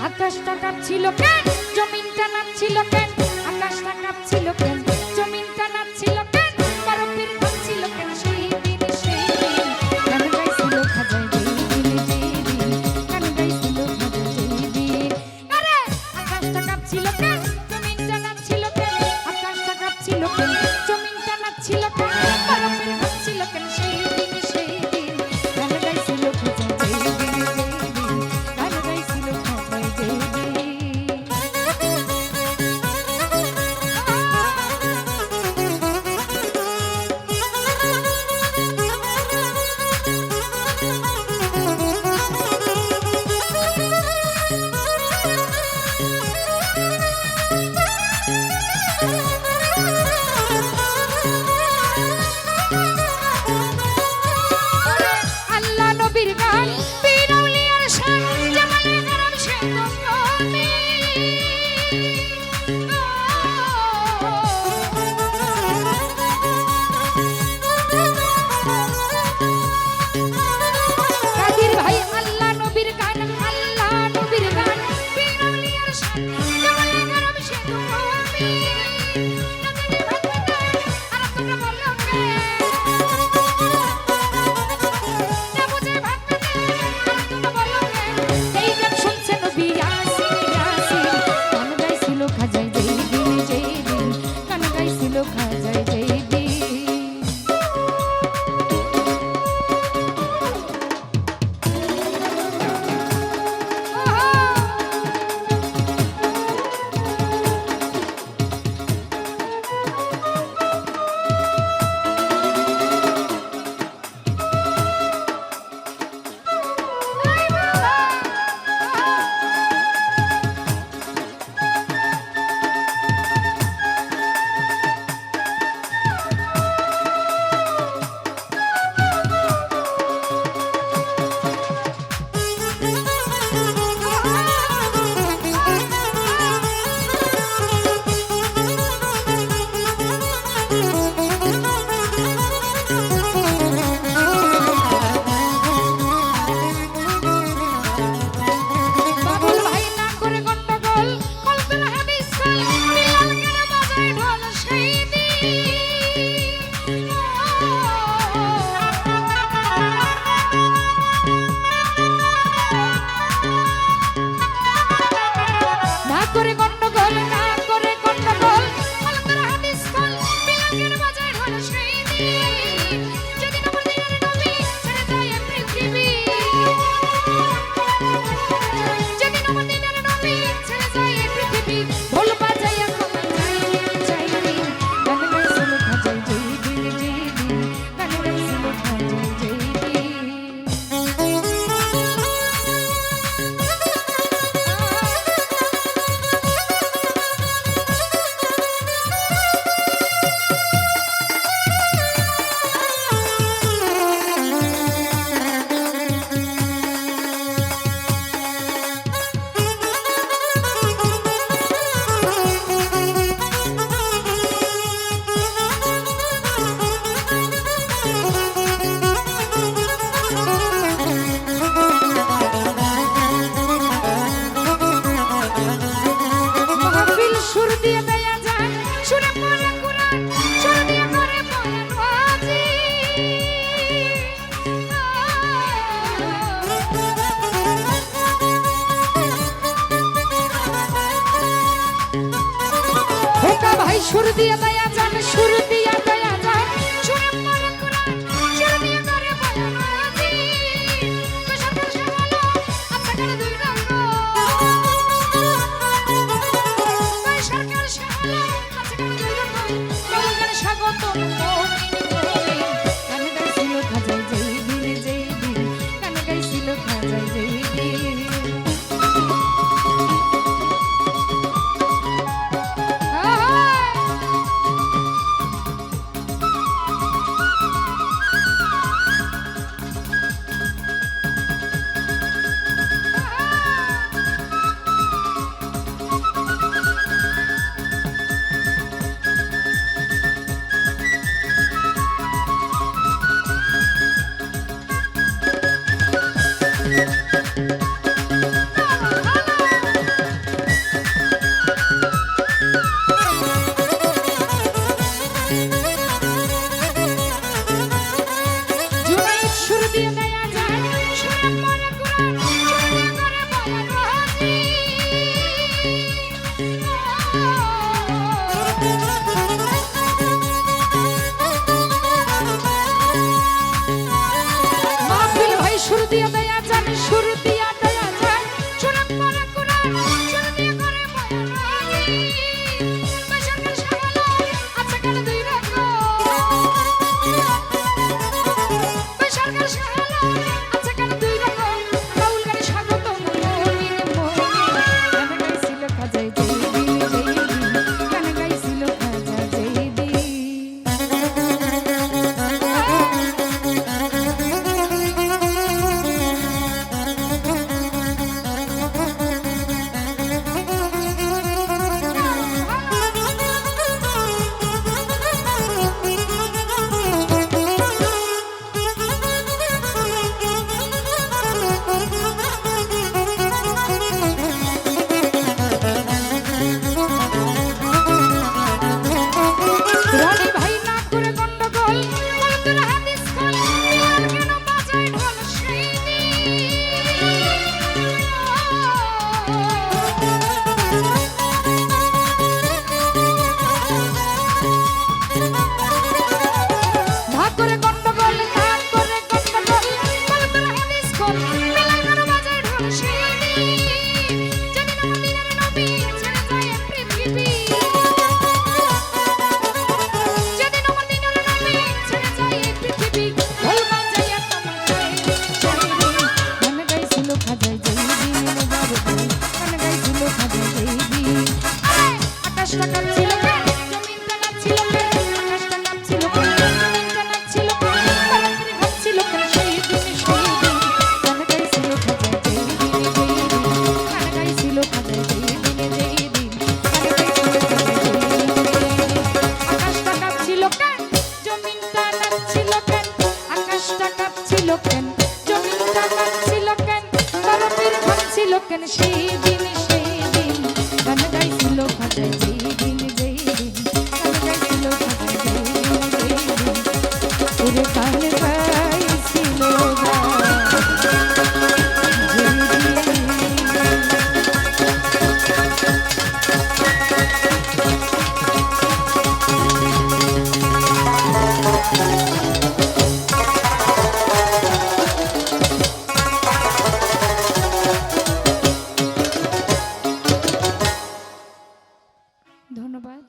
আকাশটা কাঁপছিল কেন, জমিনটা নাচছিল কেন, আকাশটা কাঁপছিল কেন, জমিনটা নাচছিল কেন, বরফের ভাঙছিল কেন সেই দিন সেই দিন। গান গাইছিল খাজায় যেই দিন যেই দিন, গান গাইছিল খাজায় যেই দিন। আরে আকাশটা কাঁপছিল কেন, জমিনটা নাচছিল কেন, আকাশটা কাঁপছিল কেন, জমিনটা নাচছিল কেন, বরফের ভাঙছিল কেন সেই দিন সেই দিন। গান গাইছিল খাজায় যেই দিন যেই দিন, গান গাইছিল খাজায় যেই দিন। আল্লাহ নবীর গান, পীর আউলিয়ার শান, জামালে কারাম সে তো গানে। কাদির ভাই আল্লাহ নবীর গান, আল্লাহ নবীর গান, পীর আউলিয়ার শান, জামালে কারাম সে তো গানে। নবীর ভক্তদের আর তোমরা বলো কে, এই গান শুনছে নবী ইয়াসিন ইয়াসিন। গান গাইছিল খাজায় যেই দিন যেই দিন, গান গাইছিল খাজায় যেই দিন। বাবুল ভাই না করে গন্ডগোল, কলবের হাদিস কল, বিলাল কেন বাজায় ঢোল সেই দিন। না করে গন্ডগোল, না করে গন্ডগোল, কলবের হাদিস কল, বিলাল কেন বাজায় ঢোল সেই দিন। যেদিন আমার দিনের নবী ছেড়ে যায় পৃথিবী, যেদিন আমার দিনের নবী ছেড়ে যায় পৃথিবী, ঢোল বাজাইয়া ক্ষমা চাইলেন। গান গাইছিল খাজায় যেই দিন যেই দিন, গান গাইছিল খাজায় যেই দিন। মাহফিল সুর দিয়ে দেয়া যায়, সুরে পড়ে কুরআন, সুর দিয়ে করে বয়ান ওয়াজি। হোকা ভাই সুর দিয়ে দেয়া যান, সুর দিয়ে দেয়া যান, সুরে পড়ে কুরআন, সুর দিয়ে করে বয়ান ওয়াজি। সরকার সে বলো আচ্ছা কেন দুই রঙ, সরকার সে বলো আচ্ছা কেন দুই রঙ। তোমাদের স্বাগতম মমিন মমিন। গান গাইছিল খাজায় যেই দিন যেই দিন, গান গাইছিল খাজায় যেই দিন। Thank you. যেই দিন মোবারক গান গাইছিল খাজা যেই দিন আকাশটা কাঁপছিল কেন জমিনটা নাচছিল কেন আকাশটা কাঁপছিল কেন জমিনটা নাচছিল কেন বারান্দারে ভাবছিল কেন সেই দিন গান গাইছিল খাজা যেই দিন গান গাইছিল খাজা যেই দিন গান গাইছিল খাজা যেই দিন আকাশটা কাঁপছিল কেন জমিনটা নাচছিল কেন আকাশটা কাঁপছিল কেন জমিনটা নাচছিল কেন বারান্দারে ভাবছিল কেন সেই দিন